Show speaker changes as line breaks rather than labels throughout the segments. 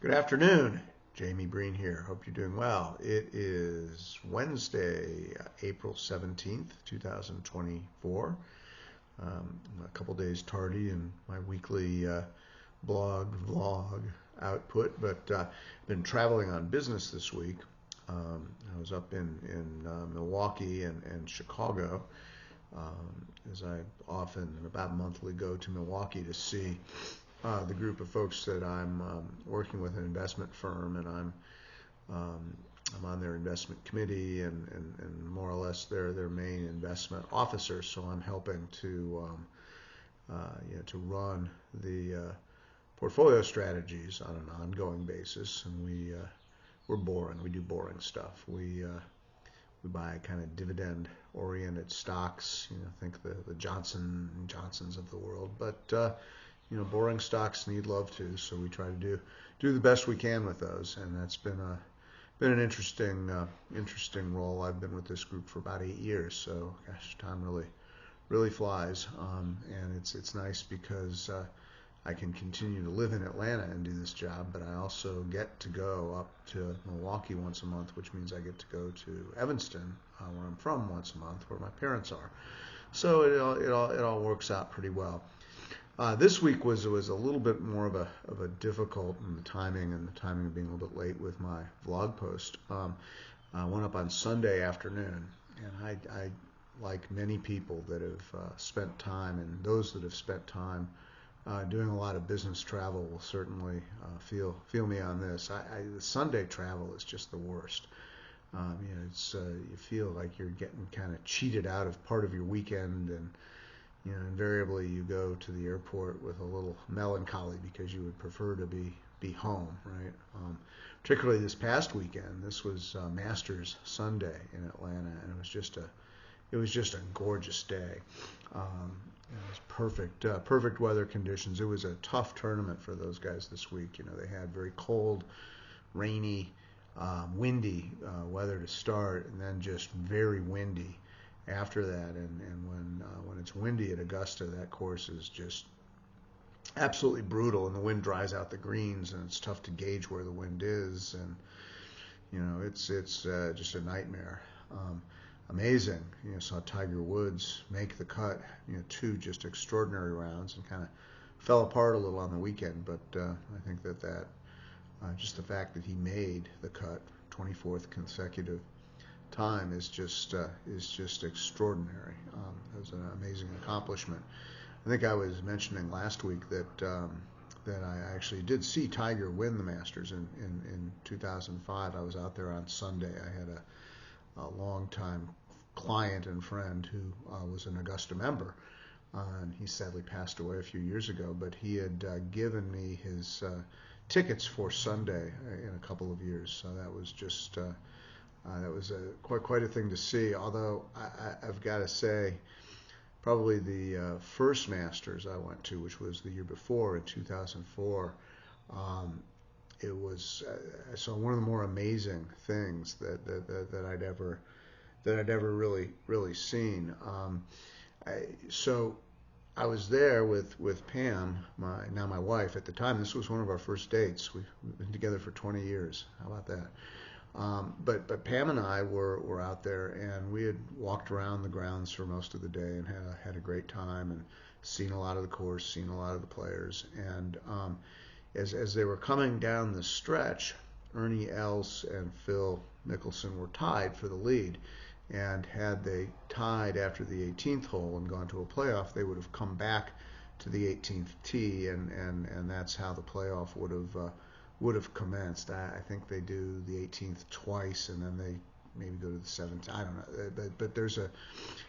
Good afternoon. Jamie Breen here. Hope you're doing well. It is Wednesday, April 17th, 2024. A couple days tardy in my weekly vlog output, but been traveling on business this week. I was up in Milwaukee and Chicago, as I often, about monthly, go to Milwaukee to see the group of folks that I'm working with, an investment firm, and I'm on their investment committee and more or less their main investment officer. So I'm helping to to run the portfolio strategies on an ongoing basis, and we're boring. We do boring stuff. We buy kind of dividend-oriented stocks. Think the Johnson and Johnsons of the world, but boring stocks need love too. So we try to do the best we can with those, and that's been an interesting role. I've been with this group for about 8 years, so gosh, time really flies, and it's nice because I can continue to live in Atlanta and do this job, but I also get to go up to Milwaukee once a month, which means I get to go to Evanston, where I'm from, once a month, where my parents are. So it all works out pretty well. This week was a little bit more of a difficult in the timing of being a little bit late with my vlog post. I went up on Sunday afternoon, and I like many people that have spent time, and those that have spent time doing a lot of business travel will certainly feel me on this. The Sunday travel is just the worst. It's you feel like you're getting kind of cheated out of part of your weekend, and invariably you go to the airport with a little melancholy because you would prefer to be home, right? Particularly this past weekend. This was Masters Sunday in Atlanta, and it was just a gorgeous day. It was perfect weather conditions. It was a tough tournament for those guys this week. They had very cold, rainy, windy weather to start, and then just very windy after that. And when it's windy at Augusta, that course is just absolutely brutal, and the wind dries out the greens, and it's tough to gauge where the wind is, and it's just a nightmare. Amazing. Saw Tiger Woods make the cut. Two just extraordinary rounds, and kind of fell apart a little on the weekend. But I think that just the fact that he made the cut, 24th consecutive time, is just extraordinary. It was an amazing accomplishment. I think I was mentioning last week that I actually did see Tiger win the Masters in 2005. I was out there on Sunday. I had a longtime client and friend who was an Augusta member, and he sadly passed away a few years ago, but he had given me his tickets for Sunday in a couple of years. So that was just that was quite a thing to see. Although I've got to say, probably the first Masters I went to, which was the year before in 2004, it was so one of the more amazing things that I'd ever really seen. So I was there with Pam, my wife at the time. This was one of our first dates. We've been together for 20 years. How about that? But Pam and I were out there, and we had walked around the grounds for most of the day and had a great time, and seen a lot of the course, seen a lot of the players. And as they were coming down the stretch, Ernie Els and Phil Mickelson were tied for the lead. And had they tied after the 18th hole and gone to a playoff, they would have come back to the 18th tee, and that's how the playoff would have commenced. I think they do the 18th twice, and then they maybe go to the 17th. I don't know, but there's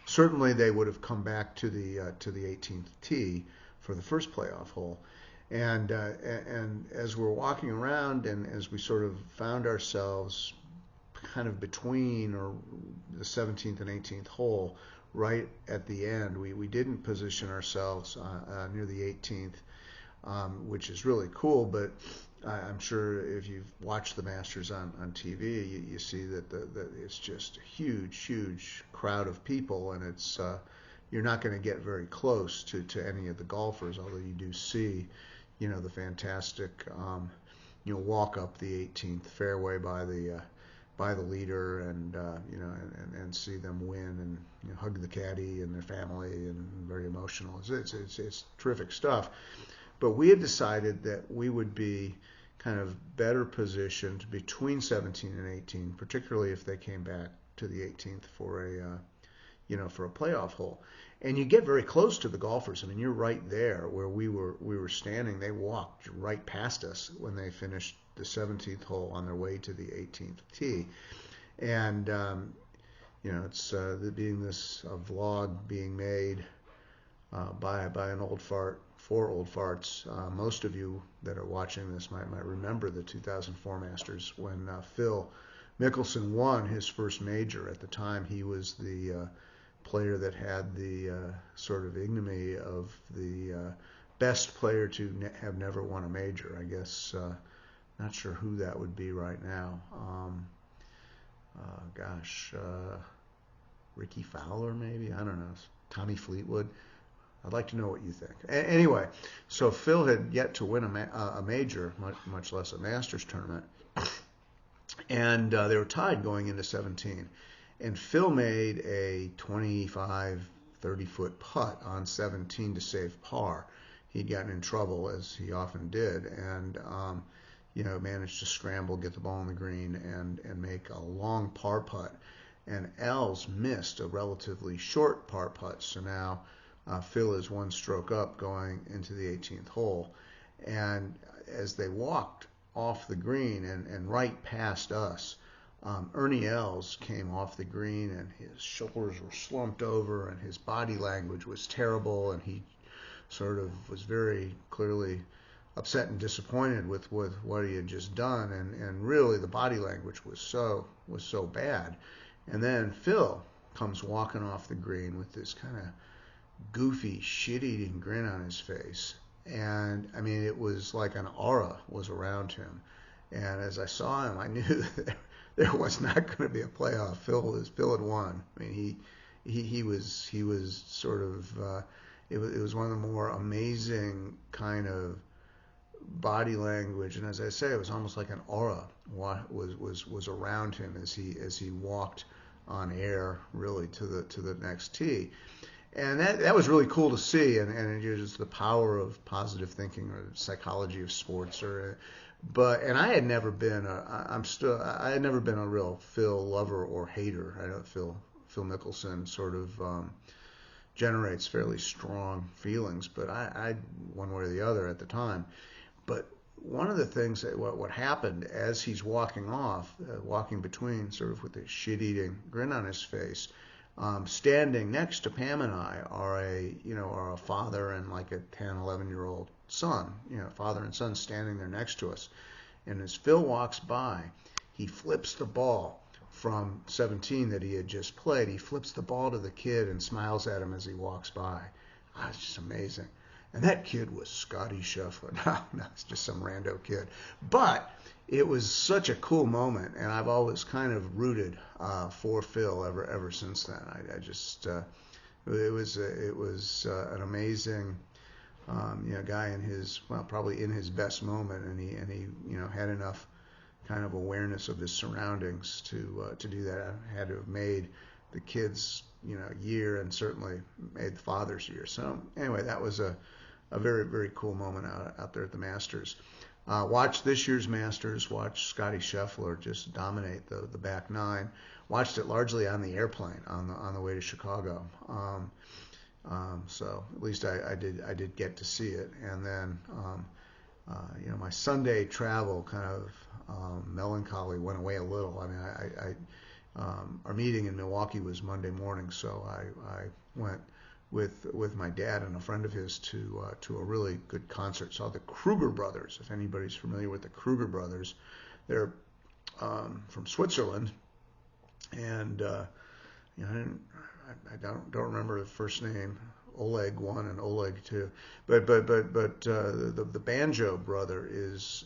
certainly they would have come back to the 18th tee for the first playoff hole. And as we're walking around, and as we sort of found ourselves kind of between or the 17th and 18th hole, right at the end, we didn't position ourselves near the 18th, which is really cool. But I'm sure if you've watched the Masters on TV, you see that it's just a huge crowd of people, and it's you're not going to get very close to any of the golfers, although you do see the fantastic walk up the 18th fairway by the leader, and and see them win, and hug the caddy and their family, and very emotional. It's terrific stuff. But we had decided that we would be kind of better positioned between 17 and 18, particularly if they came back to the 18th for a playoff hole. And you get very close to the golfers. I mean, you're right there where we were standing. They walked right past us when they finished the 17th hole on their way to the 18th tee. And it's being this a vlog being made by an old fart, for old farts. Most of you that are watching this might remember the 2004 Masters when Phil Mickelson won his first major. At the time, he was the player that had the sort of ignominy of the best player to have never won a major. I guess not sure who that would be right now. Ricky Fowler maybe? I don't know. Tommy Fleetwood. I'd like to know what you think. Anyway, so Phil had yet to win a major, much less a Masters tournament, and they were tied going into 17. And Phil made a 25, 30-foot putt on 17 to save par. He'd gotten in trouble, as he often did, and managed to scramble, get the ball on the green, and make a long par putt. And Els missed a relatively short par putt, so now Phil is one stroke up going into the 18th hole. And as they walked off the green and right past us, Ernie Els came off the green, and his shoulders were slumped over, and his body language was terrible, and he sort of was very clearly upset and disappointed with what he had just done, and really the body language was so bad. And then Phil comes walking off the green with this kind of goofy, shit-eating grin on his face, and I mean, it was like an aura was around him. And as I saw him, I knew that there was not going to be a playoff. Phil had won. I mean, he was sort of it was one of the more amazing kind of body language, and as I say, it was almost like an aura was around him as he walked on air, really, to the next tee. And that was really cool to see, and just the power of positive thinking or psychology of sports. And I had never been a real Phil lover or hater. I know Phil Mickelson sort of generates fairly strong feelings, but I one way or the other at the time. But one of the things that what happened as he's walking off, walking between, sort of with a shit-eating grin on his face. Standing next to Pam and I are a father and like a 10, 11-year-old son, father and son standing there next to us. And as Phil walks by, he flips the ball from 17 that he had just played. He flips the ball to the kid and smiles at him as he walks by. It's just amazing. And that kid was Scotty Scheffler. No, it's just some rando kid. But it was such a cool moment, and I've always kind of rooted for Phil ever since then. I just it was an amazing guy probably in his best moment, and he had enough kind of awareness of his surroundings to do that. I had to have made the kids year, and certainly made the father's year. So anyway, that was a very, very cool moment out there at the Masters. Watched this year's Masters. Watched Scotty Scheffler just dominate the back nine. Watched it largely on the airplane on the way to Chicago. So at least I did get to see it. And then my Sunday travel kind of melancholy went away a little. I mean, our meeting in Milwaukee was Monday morning, so I went with my dad and a friend of his to a really good concert. Saw the Kruger Brothers. If anybody's familiar with the Kruger Brothers, they're from Switzerland, and I don't remember the first name. Oleg 1 and Oleg 2, but the banjo brother is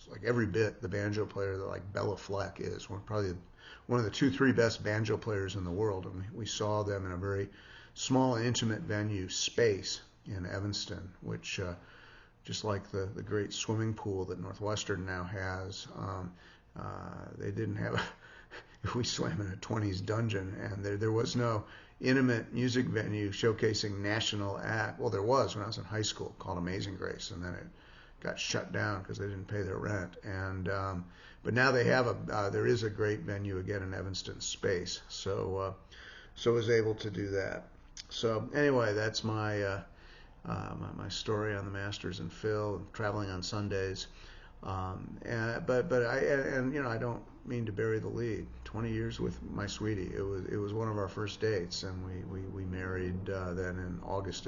like every bit the banjo player that like Bela Fleck is. Probably one of the 2-3 best banjo players in the world, and we saw them in a very small, intimate venue space in Evanston, which just like the great swimming pool that Northwestern now has. They didn't have we swam in a 20s dungeon, and there was no intimate music venue showcasing national act. Well, there was when I was in high school, called Amazing Grace, and then it got shut down because they didn't pay their rent. And but now they have there is a great venue again in Evanston Space, so I was able to do that. So anyway, that's my story on the Masters and Phil, traveling on Sundays. But I don't mean to bury the lead. 20 years with my sweetie. It was one of our first dates, and we married then in August.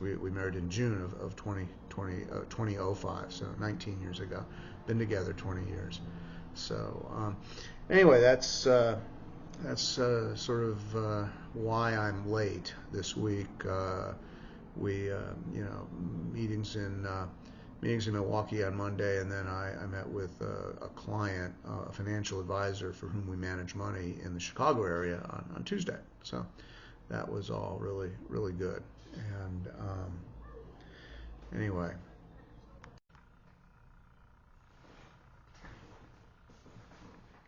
We married in June of 2005, so 19 years ago. Been together 20 years. So anyway, that's sort of why I'm late this week. Meetings in Milwaukee on Monday, and then I met with a client, a financial advisor for whom we manage money in the Chicago area on Tuesday. So that was all really, really good. And anyway.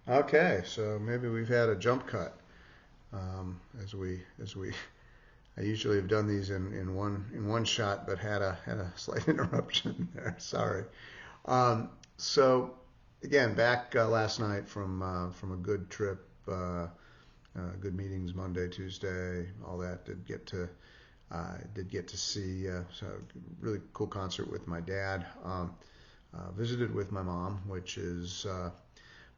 Okay, so maybe we've had a jump cut as we I usually have done these in one shot, but had a slight interruption there. Sorry. So again, back last night from a good trip, good meetings Monday, Tuesday, all that. Did get to see so really cool concert with my dad. Visited with my mom, which is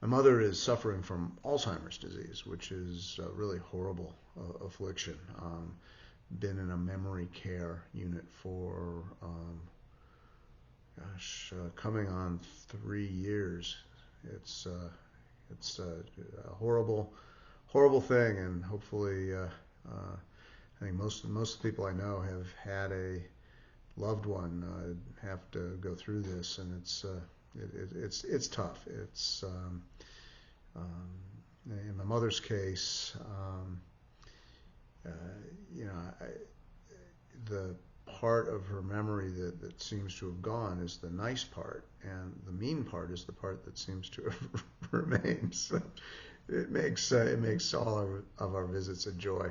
my mother is suffering from Alzheimer's disease, which is a really horrible affliction. Been in a memory care unit for coming on 3 years. It's a horrible thing, and hopefully I think most of the people I know have had a loved one have to go through this, and it's tough. It's in my mother's case. The part of her memory that seems to have gone is the nice part, and the mean part is the part that seems to have remained. So it makes all of our visits a joy.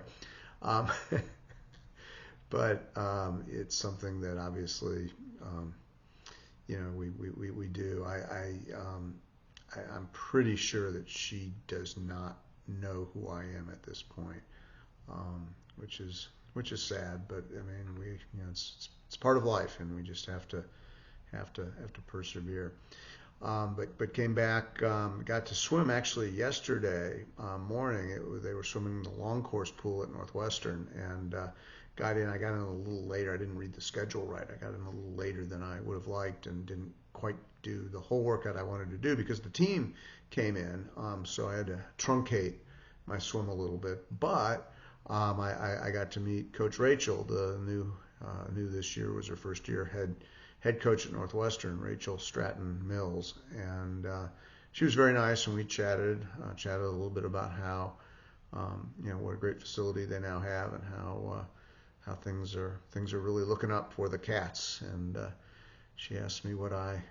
But it's something that obviously we do. I'm pretty sure that she does not know who I am at this point. Which is sad, but I mean it's part of life, and we just have to persevere. But came back, got to swim actually yesterday morning. They were swimming in the long course pool at Northwestern, and got in. I got in a little later. I didn't read the schedule right. I got in a little later than I would have liked, and didn't quite do the whole workout I wanted to do because the team came in. So I had to truncate my swim a little bit, but I got to meet Coach Rachel, the new this year was her first year head coach at Northwestern, Rachel Stratton Mills, and she was very nice, and we chatted a little bit about how what a great facility they now have, and how things are really looking up for the Cats, and she asked me what I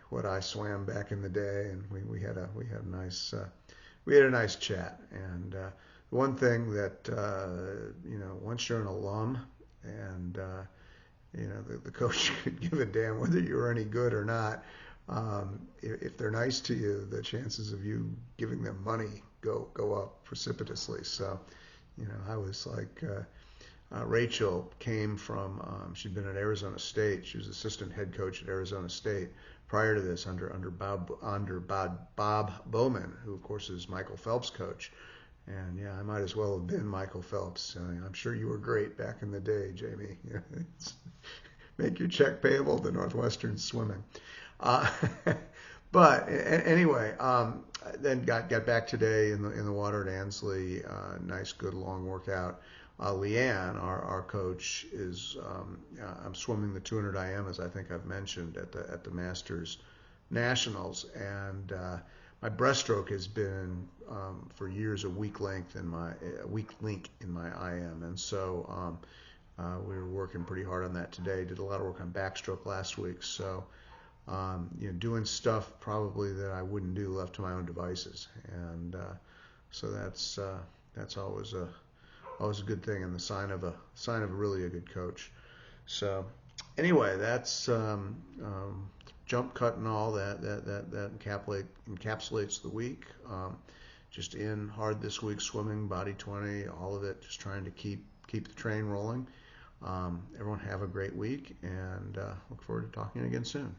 swam back in the day, and we had a nice chat, and the one thing that once you're an alum, and the coach could give a damn whether you were any good or not. If they're nice to you, the chances of you giving them money go up precipitously. So, I was like, Rachel came from, she'd been at Arizona State. She was assistant head coach at Arizona State prior to this under Bob Bowman, who of course is Michael Phelps' coach. And yeah, I might as well have been Michael Phelps. I'm sure you were great back in the day, Jamie. Make your check payable to Northwestern Swimming. But anyway, then got back today in the water at Ansley. Nice, good long workout. Leanne, our coach, is I'm swimming the 200 IM, as I think I've mentioned at the Masters Nationals, and my breaststroke has been for years a weak link in my IM, and so We were working pretty hard on that today. Did a lot of work on backstroke last week. So, doing stuff probably that I wouldn't do left to my own devices. And so that's always a good thing, and the sign of really a good coach. So anyway, that's jump cut and all that encapsulates the week. Just in hard this week, swimming, body 20, all of it, just trying to keep the train rolling. Everyone have a great week, and look forward to talking again soon.